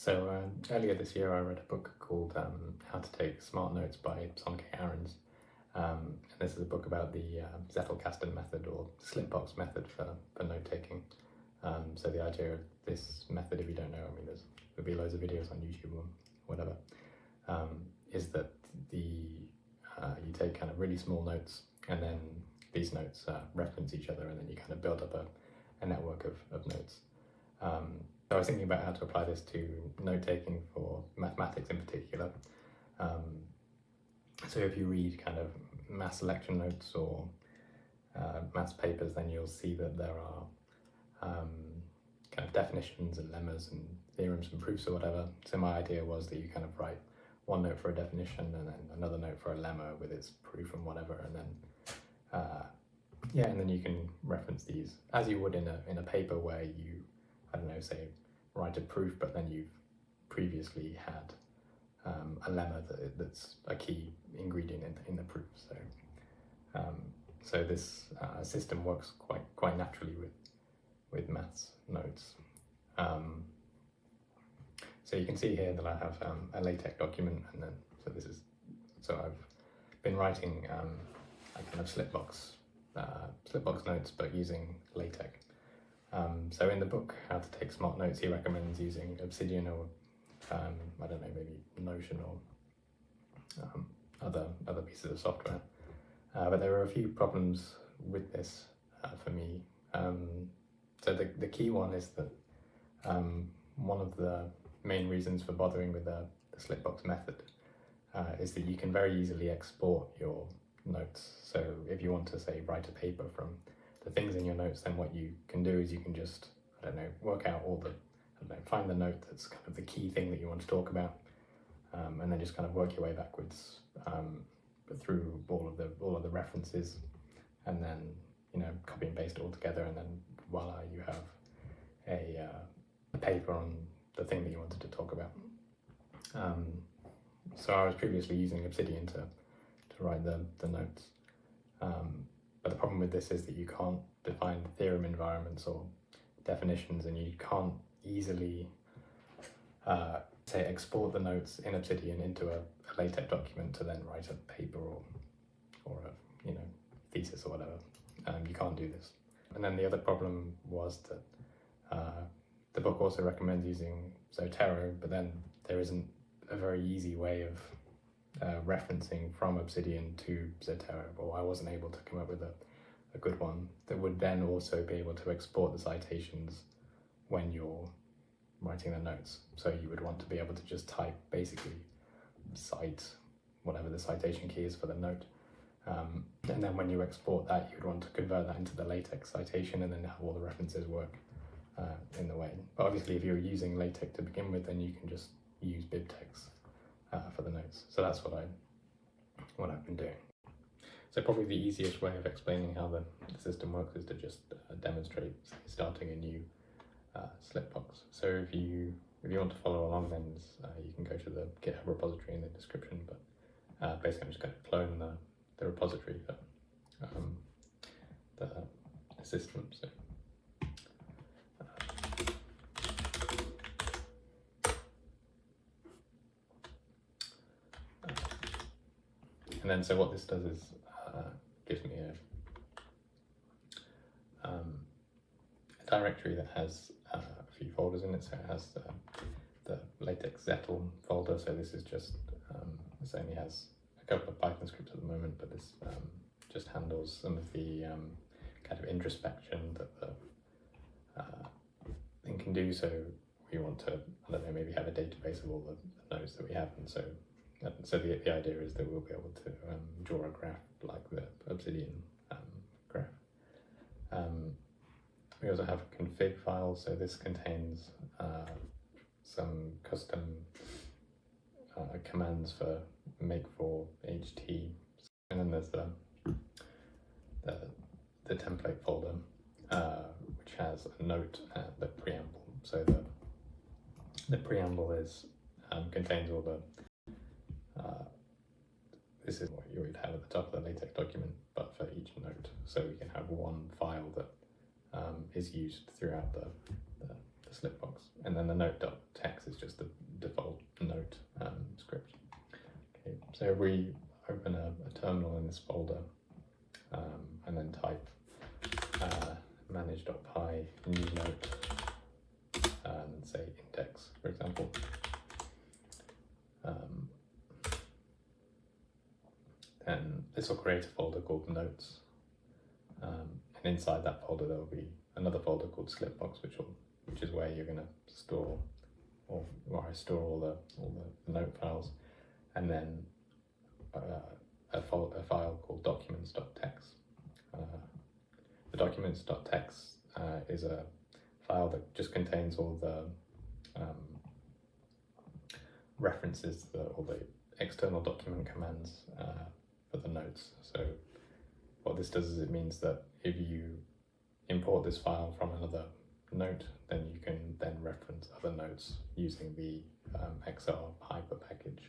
Earlier this year I read a book called How to Take Smart Notes by Son K. Ahrens. And this is a book about the Zettelkasten method, or slipbox method for note-taking. So the idea of this method, if you don't know, I mean there'll be loads of videos on YouTube or whatever, is that you take kind of really small notes, and then these notes reference each other, and then you kind of build up a network of notes. So I was thinking about how to apply this to note-taking for mathematics in particular. So if you read kind of maths selection notes or maths papers, then you'll see that there are kind of definitions and lemmas and theorems and proofs or whatever. So my idea was that you kind of write one note for a definition and then another note for a lemma with its proof and whatever, and then and then you can reference these as you would in a paper where you, I don't know, say write a proof, but then you've previously had a lemma that's a key ingredient in the proof. So this system works quite naturally with maths notes. So you can see here that I have a LaTeX document, and then so I've been writing a kind of slipbox notes, but using LaTeX. So in the book How to Take Smart Notes, he recommends using Obsidian or I don't know, maybe Notion or other pieces of software. But there are a few problems with this for me. So the key one is that one of the main reasons for bothering with the slipbox method is that you can very easily export your notes. So if you want to, say, write a paper from the things in your notes, then what you can do is you can just, I don't know, work out all the, find the note that's kind of the key thing that you want to talk about, and then just kind of work your way backwards through all of the references, and then copy and paste it all together, and then voila, you have a paper on the thing that you wanted to talk about. So I was previously using Obsidian to write the notes, but the problem with this is that you can't define theorem environments or definitions, and you can't easily say export the notes in Obsidian into a LaTeX document to then write a paper or a thesis or whatever. You can't do this. And then the other problem was that the book also recommends using Zotero, but then there isn't a very easy way of referencing from Obsidian to Zotero, or I wasn't able to come up with a good one that would then also be able to export the citations when you're writing the notes. So you would want to be able to just type basically cite whatever the citation key is for the note, and then when you export that, you would want to convert that into the LaTeX citation and then have all the references work in the way. But obviously if you're using LaTeX to begin with, then you can just use BibLaTeX for the notes. So that's what I've been doing. So probably the easiest way of explaining how the system works is to just demonstrate starting a new slipbox. So if you want to follow along, then you can go to the GitHub repository in the description, but basically I'm just going to clone the repository for the system. So and then so what this does is gives me a directory that has a few folders in it. So it has the LaTeX-Zettel folder. So this is just this only has a couple of Python scripts at the moment, but this just handles some of the kind of introspection that the thing can do. So we want to, I don't know, maybe have a database of all the notes that we have, and so the idea is that we'll be able to draw a graph like the Obsidian graph. We also have a config file, so this contains some custom commands for make for HT, and then there's the template folder, which has a note at the preamble. So the preamble is contains all the this is what you would have at the top of the LaTeX document, but for each note. So we can have one file that is used throughout the slip box, and then the note.txt is just the default note script. Okay, so if we open a terminal in this folder and then type manage.py new note and say index, for example. Then this will create a folder called notes, and inside that folder there will be another folder called slipbox, which is where you're going to store, or where I store all the note files, and then a file called documents.txt. The documents.txt is a file that just contains all the references, all the external document commands for the notes. So what this does is it means that if you import this file from another note, then you can then reference other notes using the XR hyper package,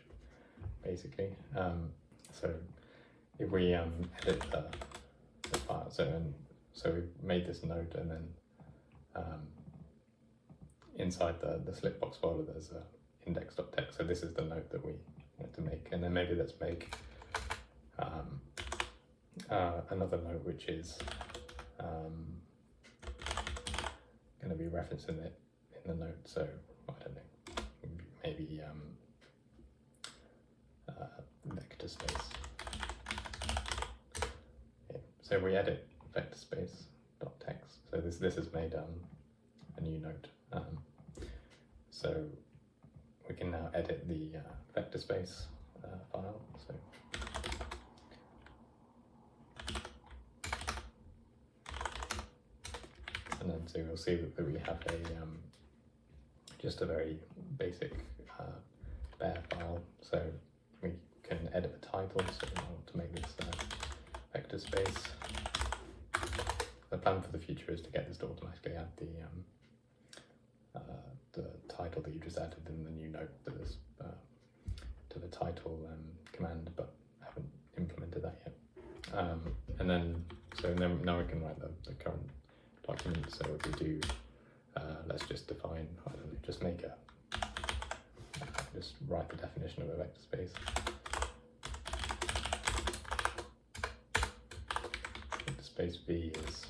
basically. So if we edit the file, so we've made this note, and then inside the slipbox folder there's a index.txt. So this is the note that we want to make, and then maybe let's make another note which is going to be referencing it in the note. So I don't know, maybe vector space. Yeah. So we edit vector space dot text. So this has made a new note. So we can now edit the vector space file. So and then so you'll see that we have just a very basic bare file. So we can edit the title. So I want to make this vector space. The plan for the future is to get this to automatically add the title that you just added in the new note to the title command, but I haven't implemented that yet. And then now we can write the current document. So if we do, let's just define, I don't know, just make just write the definition of a vector space. Vector space V is,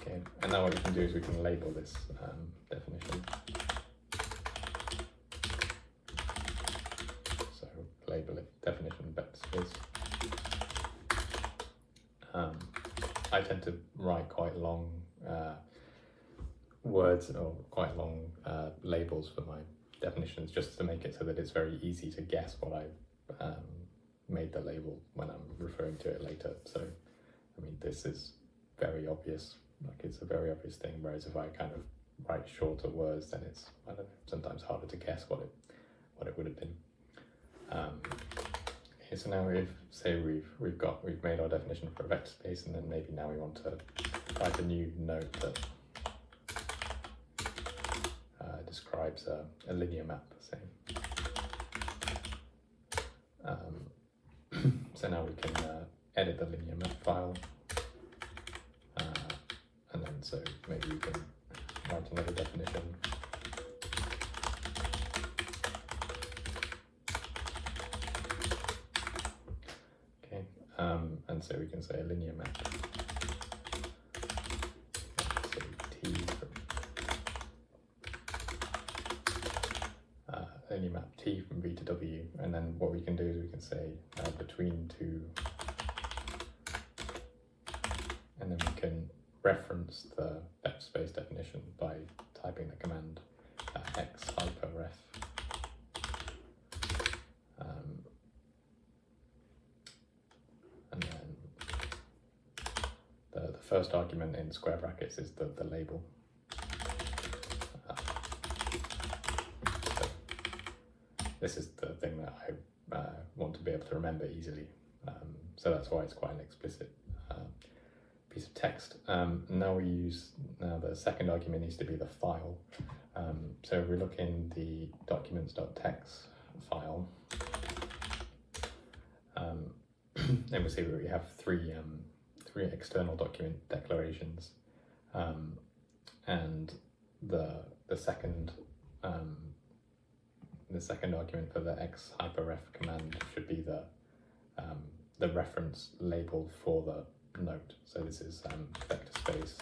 okay, and now what we can do is we can label this definition. So label it definition vector space. I tend to write quite long words or quite long labels for my definitions, just to make it so that it's very easy to guess what I've made the label when I'm referring to it later. So, I mean, this is very obvious, like it's a very obvious thing, whereas if I kind of write shorter words, then it's, I don't know, sometimes harder to guess what it would have been. Okay, so now we've made our definition for a vector space, and then maybe now we want to write a new note that describes a linear map, say. So now we can edit the linear map file, and then so maybe we can write another definition. Okay, and so we can say a linear map. So T from linear map T from V to W, and then what we can do is we can say between two, and then we can reference the vector space definition by typing the command x hyperref. And then the first argument in square brackets is the label. This is the thing that I want to be able to remember easily, so that's why it's quite an explicit piece of text. Now the second argument needs to be the file. So if we look in the documents.txt file, then we'll see that we have three external document declarations, and the second argument for the excref command should be the reference label for the note. So this is vector space,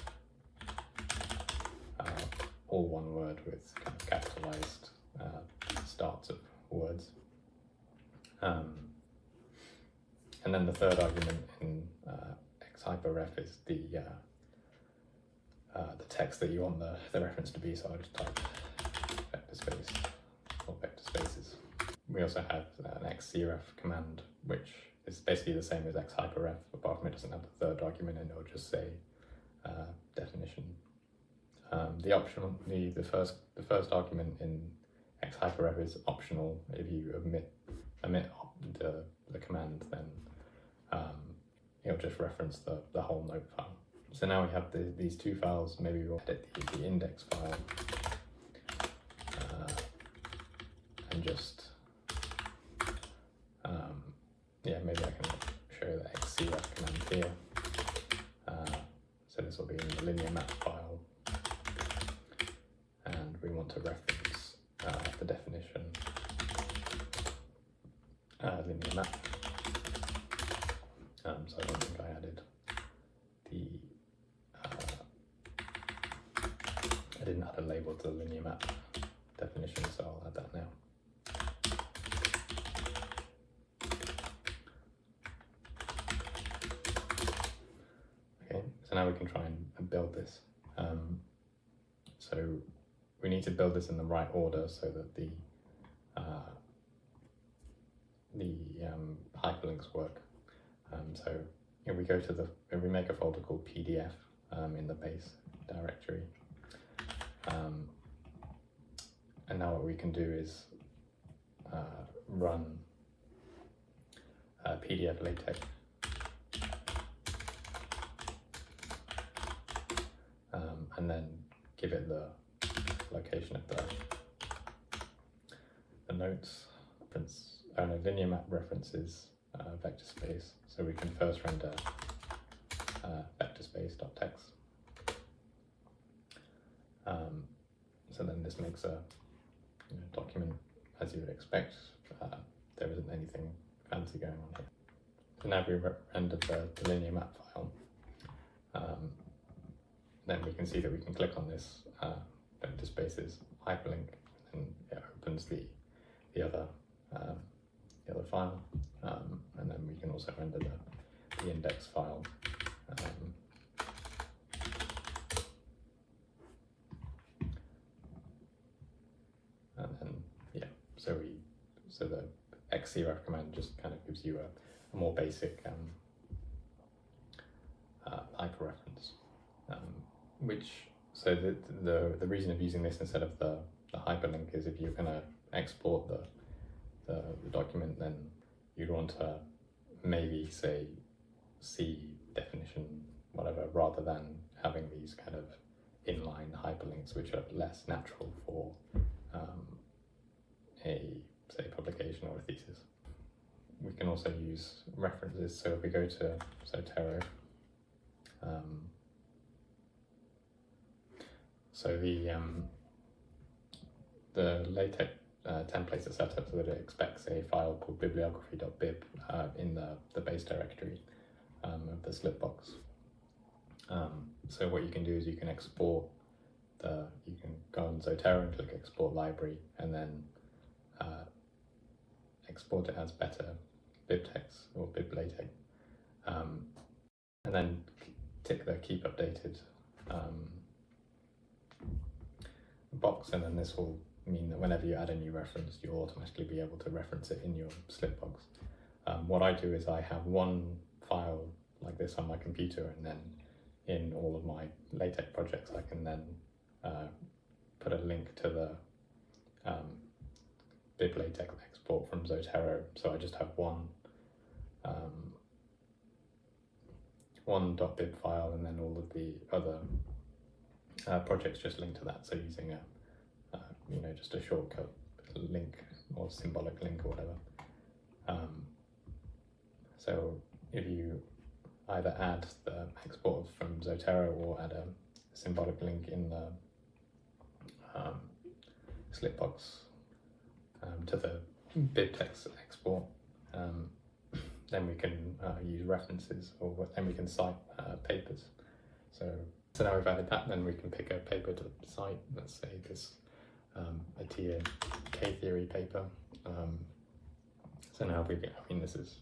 all one word with kind of capitalized starts of words. And then the third argument in excref is the text that you want the reference to be. So I'll just type vector space or vector spaces. We also have an excref command, which is basically the same as excref, apart from it doesn't have the third argument and it'll just say definition. The first argument in excref is optional. If you omit the command, then it'll just reference the whole note file. So now we have these two files. Maybe we'll edit the index file and just maybe I can show the excref command here. So this will be in the linear map file, and we want to reference the definition linear map. So I don't think I added I didn't add a label to the linear map definition, so I'll add that now. Okay, so now we can try and build this. So we need to build this in the right order so that the hyperlinks work. So if we go to if we make a folder called PDF in the base directory, and now what we can do is run PDF LaTeX, and then give it the location of the notes. Linear map references vector space, so we can first render vector space.text. So then this makes a document as you would expect. There isn't anything fancy going on here. So now we rendered the linear map file. Then we can see that we can click on this vector spaces hyperlink, and it opens the other file, and then we can also render the index file. And then so the excref command just kind of gives you a more basic hyperreference, so the reason of using this instead of the hyperlink is if you're going to export the document, then you'd want to maybe say C definition whatever, rather than having these kind of inline hyperlinks which are less natural for a publication or a thesis. We can also use references. So if we go to Zotero, so the LaTeX templates are set up so that it expects a file called bibliography.bib in the base directory of the slipbox. So what you can do is you can export you can go on Zotero and click export library, and then export it as better BibTeX or BibLaTeX, and then tick the keep updated box, and then this will mean that whenever you add a new reference, you'll automatically be able to reference it in your slipbox. What I do is I have one file like this on my computer, and then in all of my LaTeX projects I can then put a link to the BibLaTeX export from Zotero. So I just have one .bib file, and then all of the other projects just link to that. So using just a shortcut link or symbolic link or whatever. So if you either add the export from Zotero or add a symbolic link in the slip box to the BibTeX export. Then we can use references, or then we can cite papers. So now we've added that, then we can pick a paper to cite. Let's say this a tier K-theory paper. So now we get, I mean, this is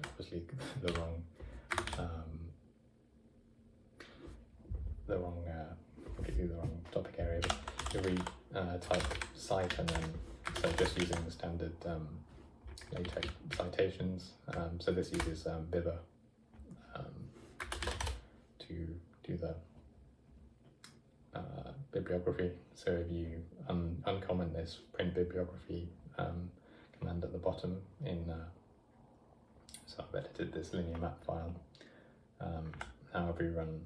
obviously the wrong topic area, but if we type cite and then, so just using the standard LaTeX citations, so this uses Bibber to do the bibliography. So if you uncomment this print bibliography command at the bottom in, so I've edited this linear map file. Now if we run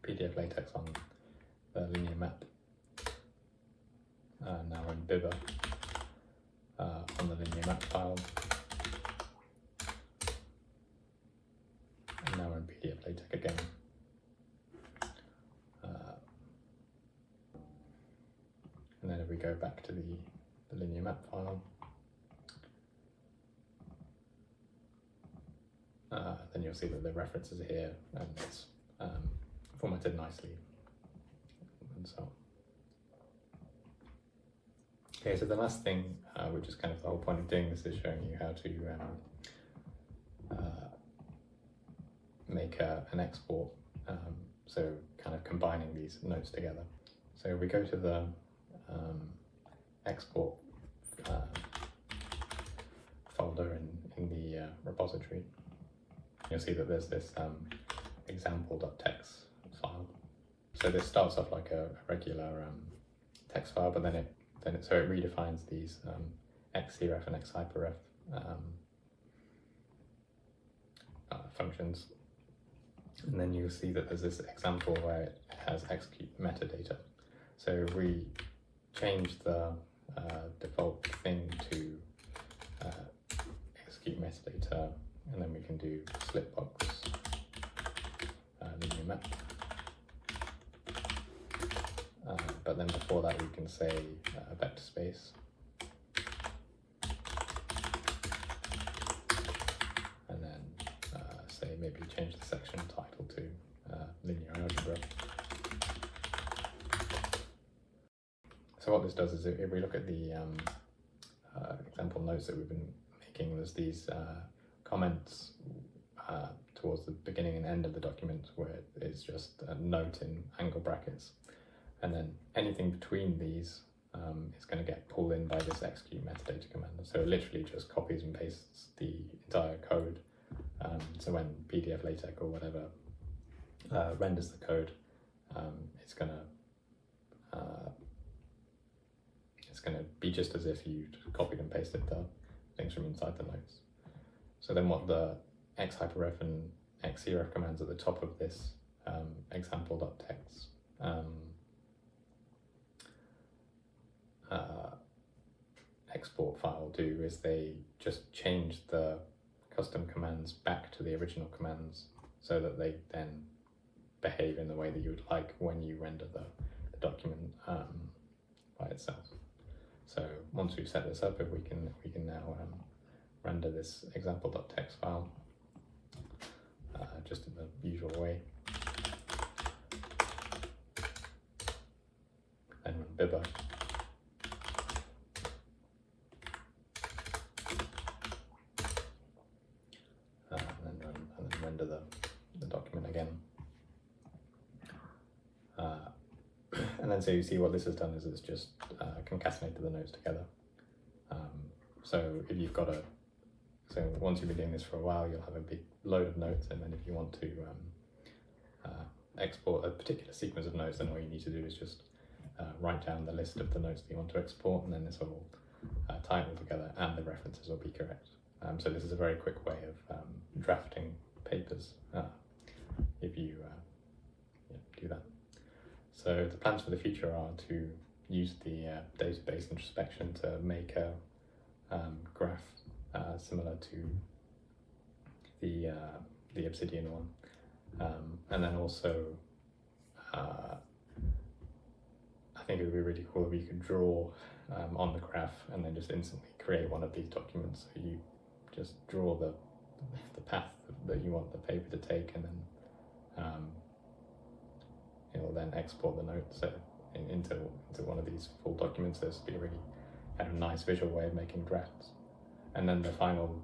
PDF LaTeX on the linear map, now we're in Bibber on the linear map file, and now we're in PDF LaTeX again. And then if we go back to the linear map file, then you'll see that the references are here, and it's formatted nicely, and so on. Okay, so the last thing, which is kind of the whole point of doing this, is showing you how to make an export, so kind of combining these notes together. So we go to the export folder in the repository. You'll see that there's this example.txt file. So this starts off like a regular text file, but then it redefines these excref and exchyperef functions, and then you'll see that there's this example where it has execute metadata. So we change the default thing to execute metadata, and then we can do slipbox linear map. But then before that we can say vector space, and then say maybe change the section title to linear algebra. So what this does is, if we look at the example notes that we've been making, there's these comments towards the beginning and end of the document where it's just a note in angle brackets, and then anything between these is going to get pulled in by this execute metadata command. So it literally just copies and pastes the entire code. So when PDF LaTeX or whatever renders the code, it's going to be just as if you'd copied and pasted the things from inside the notes. So then what the exchyperef and excref commands at the top of this example.txt export file do is they just change the custom commands back to the original commands, so that they then behave in the way that you would like when you render the document by itself. So once we've set this up, we can now render this example.txt file just in the usual way. Then run Bibber. And then render the document again. And then so you see what this has done is it's just concatenated the notes together. So if you've got so once you've been doing this for a while, you'll have a big load of notes, and then if you want to export a particular sequence of notes, then all you need to do is just write down the list of the notes that you want to export, and then this will tie it all together, and the references will be correct. So this is a very quick way of drafting papers if you do that. So the plans for the future are to use the database introspection to make a graph similar to the Obsidian one, And then also, I think it would be really cool if you could draw on the graph and then just instantly create one of these documents. So you just draw the path that you want the paper to take, and then it will then export the notes into one of these full documents. This would be a really kind of nice visual way of making drafts. And then the final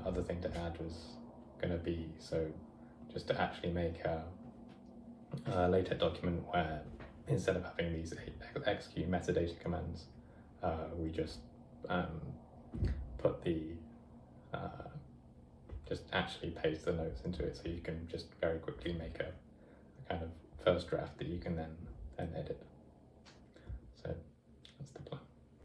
other thing to add was going to be, so just to actually make a LaTeX document where instead of having these execute metadata commands, we just put just actually paste the notes into it, so you can just very quickly make a kind of first draft that you can then edit.